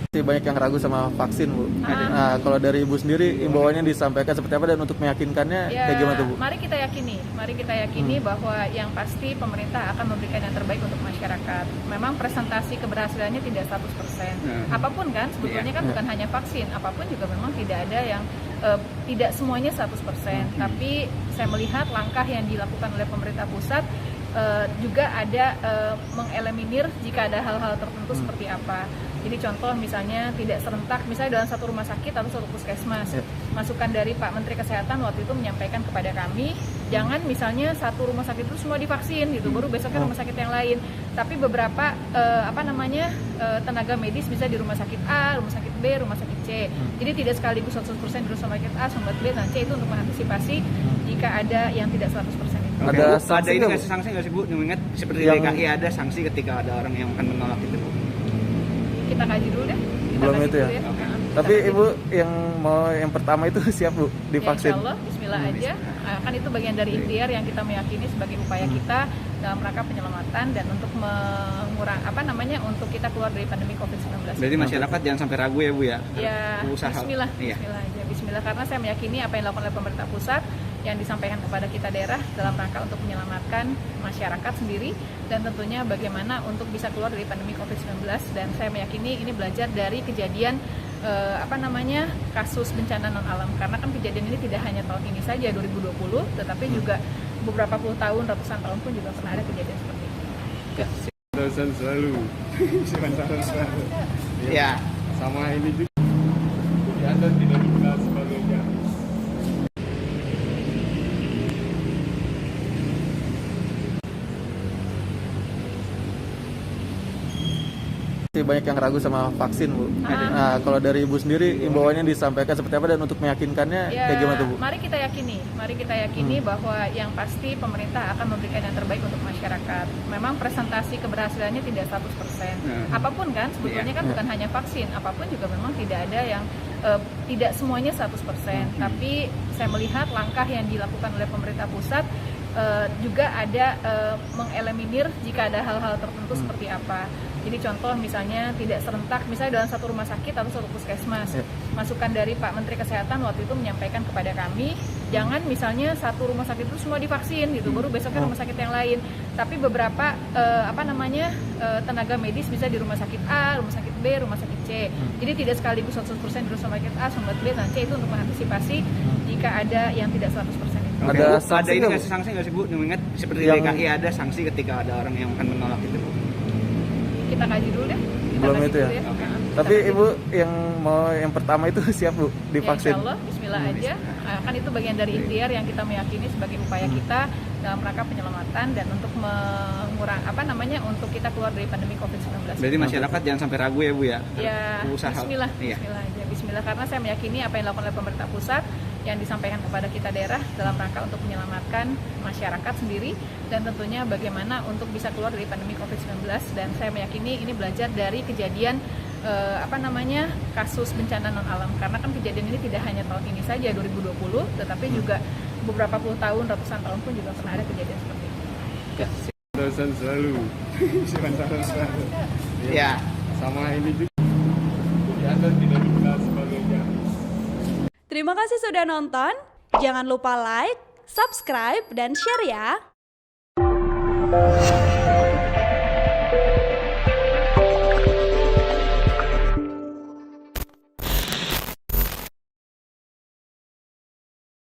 Banyak yang ragu sama vaksin, Bu. Nah, kalau dari Ibu sendiri, imbauannya disampaikan seperti apa dan untuk meyakinkannya ya, kayak gimana, Bu? Mari kita yakini bahwa yang pasti pemerintah akan memberikan yang terbaik untuk masyarakat. Memang presentasi keberhasilannya tidak 100%. Apapun kan, sebetulnya kan bukan hanya vaksin, apapun juga memang tidak ada yang tidak semuanya 100%. Tapi saya melihat langkah yang dilakukan oleh pemerintah pusat juga ada mengeliminir jika ada hal-hal tertentu seperti apa. Jadi contoh misalnya tidak serentak, misalnya dalam satu rumah sakit atau satu puskesmas. Masukan dari Pak Menteri Kesehatan waktu itu menyampaikan kepada kami, jangan misalnya satu rumah sakit itu semua divaksin gitu, baru besoknya rumah sakit yang lain. Tapi beberapa tenaga medis bisa di rumah sakit A, rumah sakit B, rumah sakit C. Jadi tidak sekaligus 100% di rumah sakit A, rumah sakit B, dan C, itu untuk mengantisipasi jika ada yang tidak 100% itu. Ada ini nggak sih sanksi nggak sih, Bu? Mengingat seperti DKI ada sanksi ketika ada orang yang akan menolak itu, Bu. Kita kaji dulu deh. Belum itu ya. Tapi Ibu yang pertama itu siap, Bu, divaksin? Ya, insya Allah, Bismillah aja. Kan itu bagian dari ikhtiar yang kita meyakini sebagai upaya kita dalam rangka penyelamatan dan untuk untuk kita keluar dari pandemi COVID-19. Berarti masyarakat jangan sampai ragu ya, Bu ya? Ya, Usaha. Bismillah aja. Bismillah, karena saya meyakini apa yang dilakukan oleh pemerintah pusat yang disampaikan kepada kita daerah dalam rangka untuk menyelamatkan masyarakat sendiri dan tentunya bagaimana untuk bisa keluar dari pandemi COVID-19. Dan saya meyakini ini belajar dari kejadian kasus bencana non alam, karena kan kejadian ini tidak hanya tahun ini saja 2020, tetapi juga beberapa puluh tahun, ratusan tahun pun juga pernah ada kejadian seperti itu. Dosen selalu. Ya. Sama ini juga. Anda tidak dikenal sebagai Banyak yang ragu sama vaksin, Bu. Nah, kalau dari Ibu sendiri, imbauannya disampaikan seperti apa dan untuk meyakinkannya kayak gimana, Bu? Mari kita yakini bahwa yang pasti pemerintah akan memberikan yang terbaik untuk masyarakat. Memang presentasi keberhasilannya tidak 100%. Apapun kan, sebetulnya kan bukan hanya vaksin, apapun juga memang tidak ada yang tidak semuanya 100%. Tapi saya melihat langkah yang dilakukan oleh pemerintah pusat juga ada mengeliminir jika ada hal-hal tertentu seperti apa. Jadi contoh misalnya tidak serentak, misalnya dalam satu rumah sakit atau satu puskesmas. Masukan dari Pak Menteri Kesehatan waktu itu menyampaikan kepada kami, jangan misalnya satu rumah sakit itu semua divaksin gitu, baru besoknya rumah sakit yang lain. Tapi beberapa tenaga medis bisa di rumah sakit A, rumah sakit B, rumah sakit C. Jadi tidak sekaligus 100% di rumah sakit A, rumah sakit B, dan C, itu untuk mengantisipasi jika ada yang tidak 100% itu. Ada ini nggak sih sanksi nggak sih, Bu? Mengingat seperti DKI ada sanksi ketika ada orang yang akan menolak itu, Bu. Kita kaji dulu deh. Belum itu ya. Tapi Ibu yang pertama itu siap, Bu, divaksin? Ya, insya Allah, Bismillah aja. Kan itu bagian dari ikhtiar yang kita meyakini sebagai upaya kita dalam rangka penyelamatan dan untuk untuk kita keluar dari pandemi COVID-19. Berarti masyarakat jangan sampai ragu ya, Bu ya? Ya, Usaha. Bismillah aja. Bismillah, karena saya meyakini apa yang dilakukan oleh pemerintah pusat yang disampaikan kepada kita daerah dalam rangka untuk menyelamatkan masyarakat sendiri dan tentunya bagaimana untuk bisa keluar dari pandemi COVID-19. Dan saya meyakini ini belajar dari kejadian kasus bencana non alam, karena kan kejadian ini tidak hanya tahun ini saja 2020, tetapi juga beberapa puluh tahun, ratusan tahun pun juga pernah ada kejadian seperti itu. dosen selalu. Ya. Sama ini juga. Anda tidak dikenal sebagai Terima kasih sudah nonton. Jangan lupa like, subscribe, dan share ya.